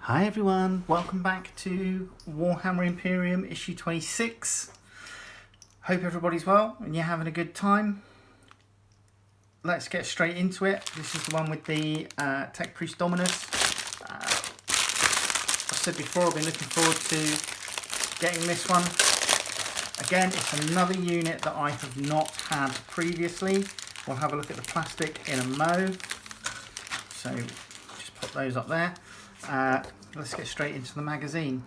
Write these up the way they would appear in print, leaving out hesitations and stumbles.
Hi everyone, welcome back to Warhammer Imperium issue 26. Hope everybody's well and you're having a good time. Let's get straight into it. This is the one with the Tech Priest Dominus. I said before, I've been looking forward to getting this one. Again, it's another unit that I have not had previously. We'll have a look at the plastic in a mo. So just put those up there. Let's get straight into the magazine.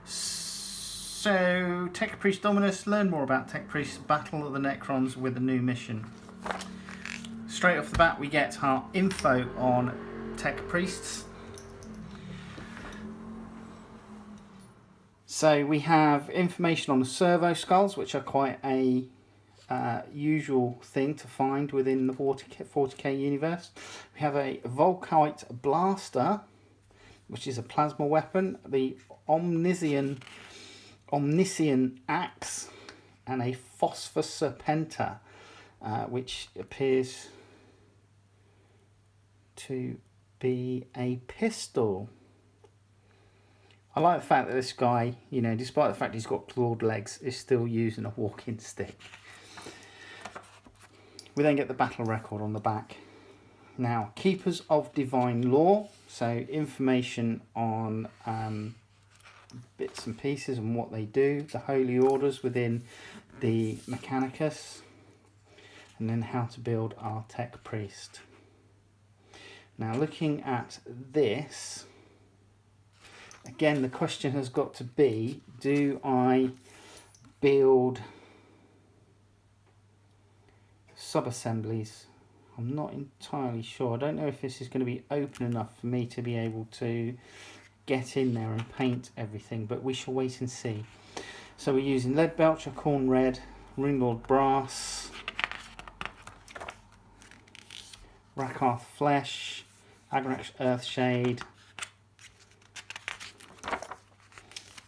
So, Tech Priest Dominus, learn more about Tech Priest's Battle of the Necrons with a new mission. Straight off the bat we get our info on Tech Priests. So we have information on the servo skulls, which are quite a usual thing to find within the 40k universe. We have a Volkite blaster, which is a plasma weapon, the Omniscient axe, and a Phosphor Serpenta, which appears to be a pistol. I like the fact that this guy, despite the fact he's got clawed legs, is still using a walking stick. We then get the battle record on the back. Now, Keepers of Divine Law, so information on bits and pieces and what they do, the holy orders within the Mechanicus, and then how to build our Tech Priest. Now, looking at this, again, the question has got to be, do I build sub-assemblies? I'm not entirely sure. I don't know if this is going to be open enough for me to be able to get in there and paint everything, but we shall wait and see. So we're using Lead Belcher, Corn Red, Ringlord Brass, Rakarth Flesh, Agrax Earthshade,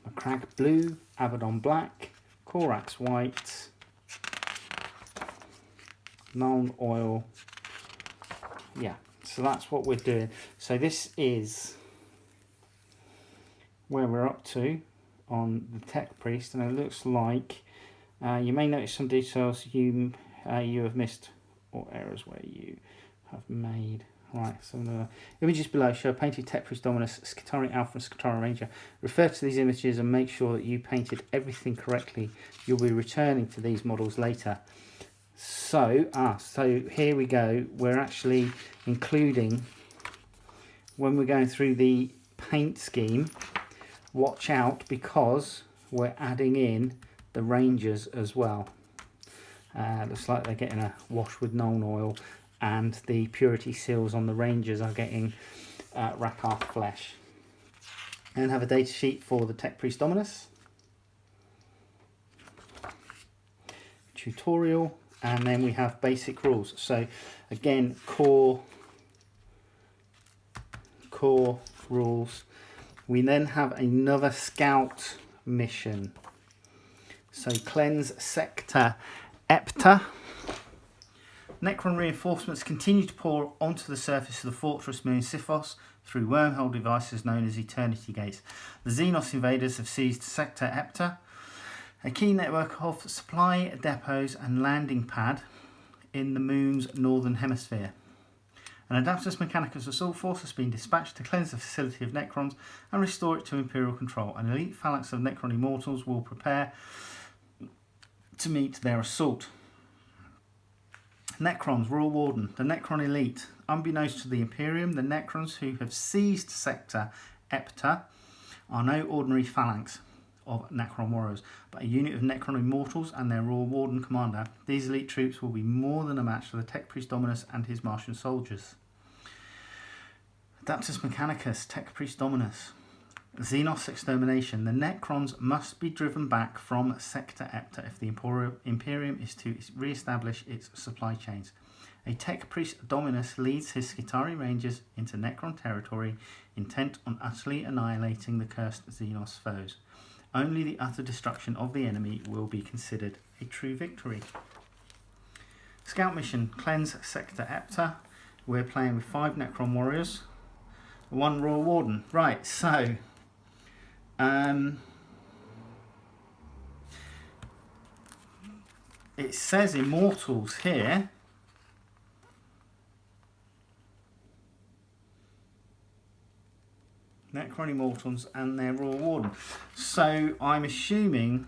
Macragge Blue, Abaddon Black, Korax White, Nuln Oil. Yeah, so that's what we're doing. So this is where we're up to on the Tech Priest, and it looks like you may notice some details you have missed, or errors where you have made. Right, so the images below show a painted Tech Priest Dominus, Skitarii Alpha and Skitarii Ranger. Refer to these images and make sure that you painted everything correctly. You'll be returning to these models later. So here we go. We're actually including, when we're going through the paint scheme, watch out because we're adding in the Rangers as well. Looks like they're getting a wash with Nuln Oil, and the purity seals on the Rangers are getting Rakarth Flesh. And have a data sheet for the Tech Priest Dominus. Tutorial. And then we have basic rules. So again, core rules. We then have another scout mission. So cleanse Sector Epta. Necron reinforcements continue to pour onto the surface of the fortress Moon Sifos through wormhole devices known as Eternity Gates. The Xenos invaders have seized Sector Epta, a key network of supply depots and landing pad in the Moon's northern hemisphere. An Adeptus Mechanicus assault force has been dispatched to cleanse the facility of Necrons and restore it to Imperial control. An elite phalanx of Necron Immortals will prepare to meet their assault. Necrons, Royal Warden, the Necron elite. Unbeknownst to the Imperium, the Necrons who have seized Sector Epta are no ordinary phalanx of Necron warriors, but a unit of Necron Immortals and their Royal Warden commander. These elite troops will be more than a match for the Tech Priest Dominus and his Martian soldiers. Adeptus Mechanicus, Tech Priest Dominus. Xenos extermination. The Necrons must be driven back from Sector Epta if the Imperium is to re-establish its supply chains. A Tech Priest Dominus leads his Skitarii Rangers into Necron territory, intent on utterly annihilating the cursed Xenos foes. Only the utter destruction of the enemy will be considered a true victory. Scout mission, cleanse Sector Epta. We're playing with 5 Necron warriors. 1 Royal Warden. Right, so it says Immortals here. Necron Immortals and their Royal Warden. So I'm assuming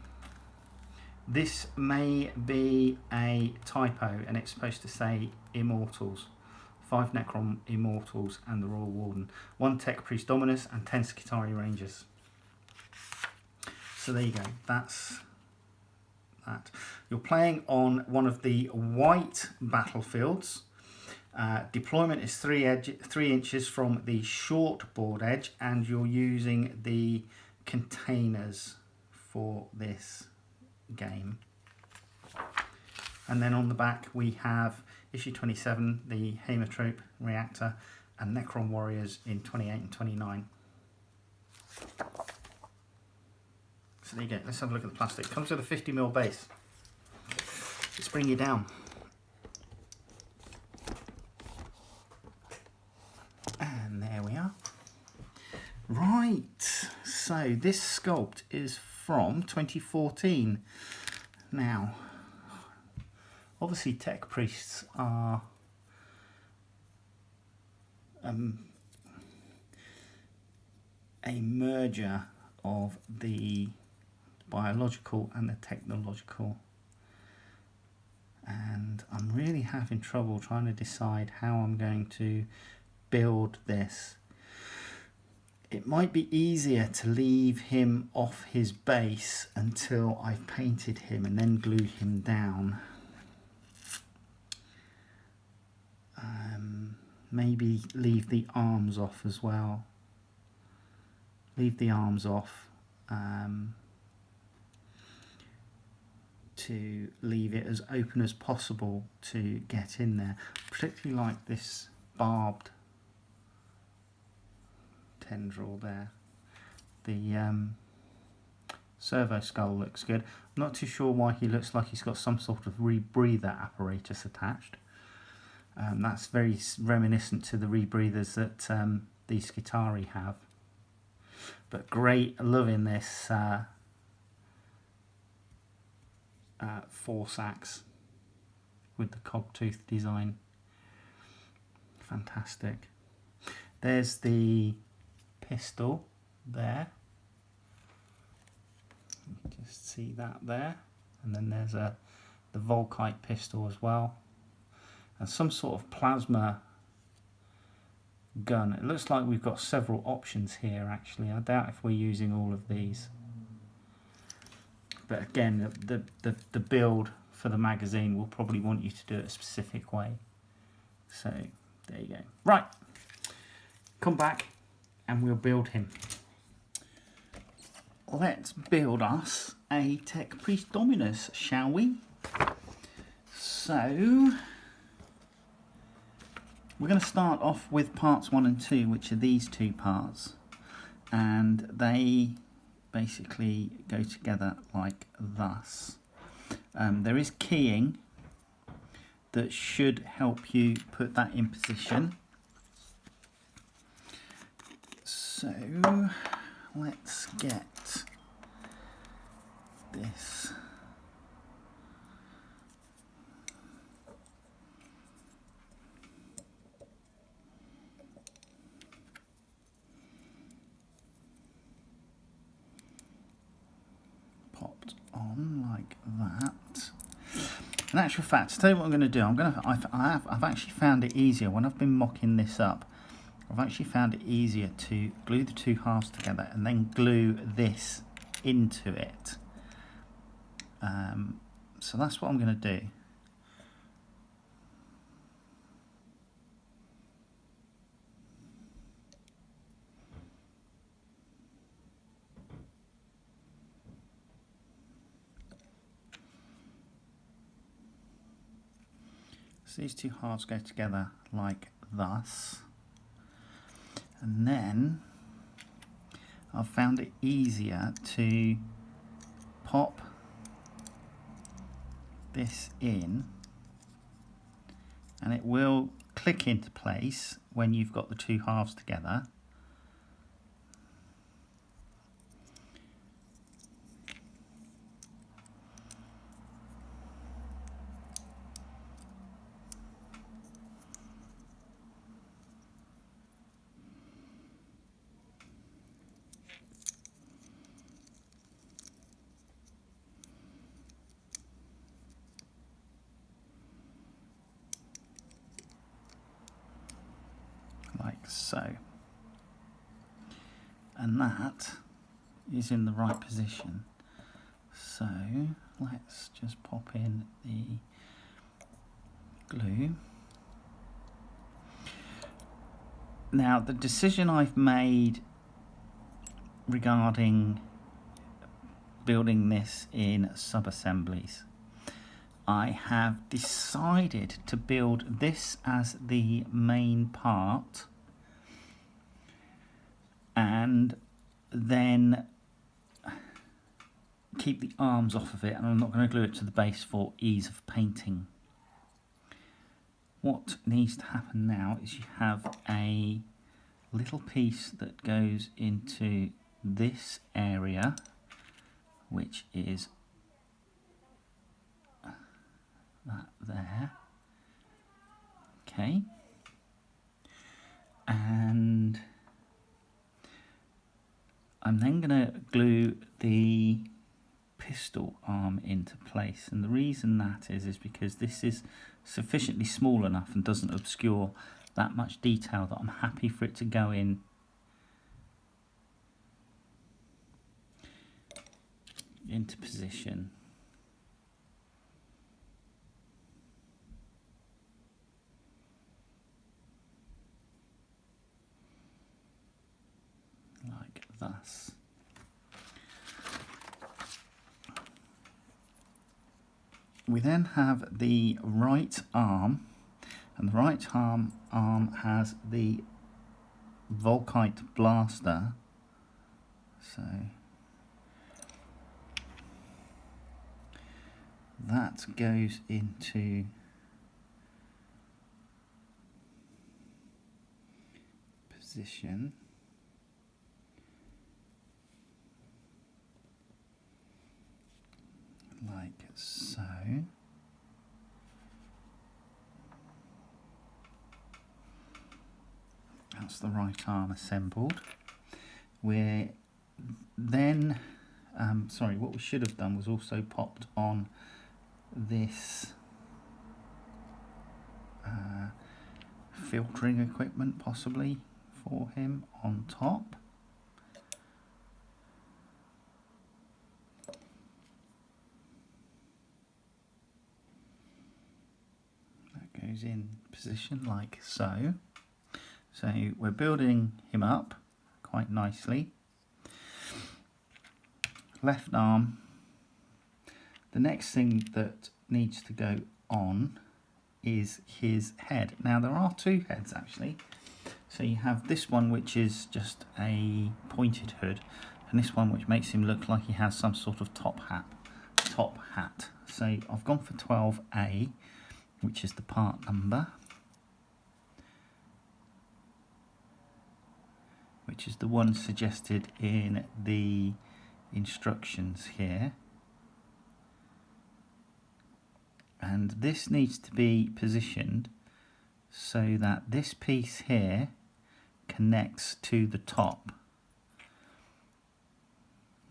this may be a typo and it's supposed to say Immortals. 5 Necron Immortals and the Royal Warden. 1 Tech Priest Dominus and 10 Skitari Rangers. So there you go. That's that. You're playing on one of the white battlefields. Deployment is 3 inches from the short board edge, and you're using the containers for this game. And then on the back we have issue 27, the Haemotrope Reactor, and Necron Warriors in 28 and 29. So there you go. Let's have a look at the plastic. It comes with a 50mm base. Let's bring you down. And there we are. Right, so this sculpt is from 2014. Now, obviously Tech Priests are a merger of the biological and the technological, and I'm really having trouble trying to decide how I'm going to build this. It might be easier to leave him off his base until I've painted him and then glued him down. Maybe leave the arms off as well. Leave the arms off to leave it as open as possible to get in there. Particularly like this barbed tendril there. The servo skull looks good. I'm not too sure why he looks like he's got some sort of rebreather apparatus attached. That's very reminiscent to the rebreathers that the Skitari have. But great, loving this force axe with the cogtooth design. Fantastic. There's the pistol there. Just see that there. And then there's the Volkite pistol as well. And some sort of plasma gun. It looks like we've got several options here actually. I doubt if we're using all of these. But again, the build for the magazine will probably want you to do it a specific way. So there you go. Right, come back and we'll build him. Let's build us a Tech Priest Dominus, shall we? So we're going to start off with parts 1 and 2, which are these 2 parts, and they basically go together like thus. There is keying that should help you put that in position. So let's get this popped on like that. In actual fact, to tell you what I'm going to do, I've actually found it easier when I've been mocking this up. I've actually found it easier to glue the 2 halves together and then glue this into it. So that's what I'm going to do. So these 2 halves go together like thus. And then I've found it easier to pop this in, and it will click into place when you've got the 2 halves together, like so. And that is in the right position. So let's just pop in the glue. Now the decision I've made regarding building this in sub-assemblies, I have decided to build this as the main part and then keep the arms off of it, and I'm not going to glue it to the base for ease of painting. What needs to happen now is you have a little piece that goes into this area, which is that there. Okay. And I'm then going to glue the pistol arm into place, and the reason that is because this is sufficiently small enough and doesn't obscure that much detail that I'm happy for it to go in into position. Like thus. We then have the right arm, and the right arm has the Volkite blaster. So that goes into position. Like so. That's the right arm assembled. We're then, what we should have done was also popped on this filtering equipment possibly for him on top. Goes in position like so. So we're building him up quite nicely. Left arm. The next thing that needs to go on is his head. Now there are two heads actually. So you have this one which is just a pointed hood, and this one which makes him look like he has some sort of top hat. So I've gone for 12A, which is the part number, which is the one suggested in the instructions here. And this needs to be positioned so that this piece here connects to the top.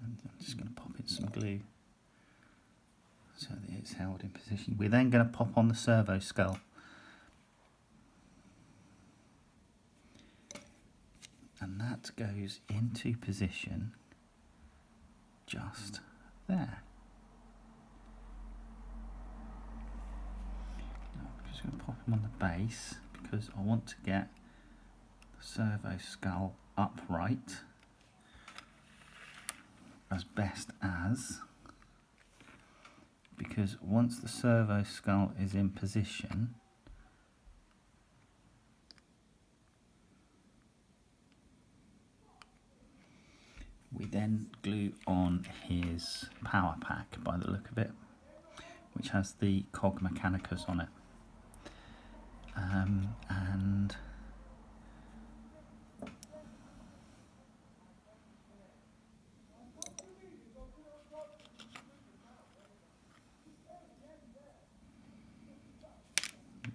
And I'm just going to pop in some glue so that it's held in position. We're then going to pop on the servo skull. And that goes into position just there. Now I'm just going to pop him on the base because I want to get the servo skull upright as best as, because once the servo skull is in position, we then glue on his power pack by the look of it, which has the cog mechanicus on it. And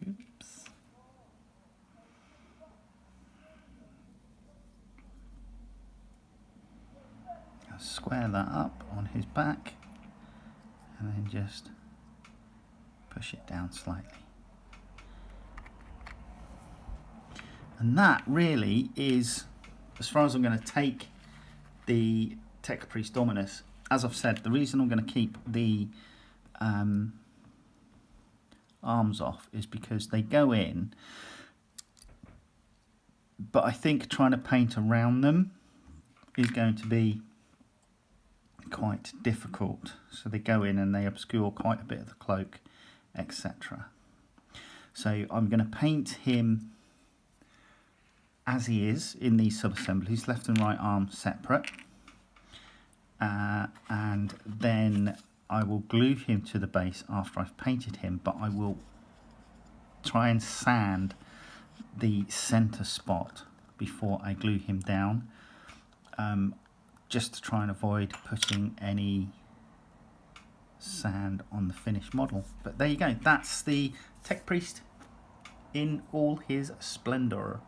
oops. I'll square that up on his back and then just push it down slightly. And that really is, as far as I'm going to take the Tech Priest Dominus. As I've said, the reason I'm going to keep the arms off is because they go in, but I think trying to paint around them is going to be quite difficult. So they go in and they obscure quite a bit of the cloak, etc. So I'm going to paint him as he is in these sub-assemblies, left and right arm separate, and then I will glue him to the base after I've painted him, but I will try and sand the center spot before I glue him down, just to try and avoid putting any sand on the finished model. But there you go, that's the Tech Priest in all his splendor.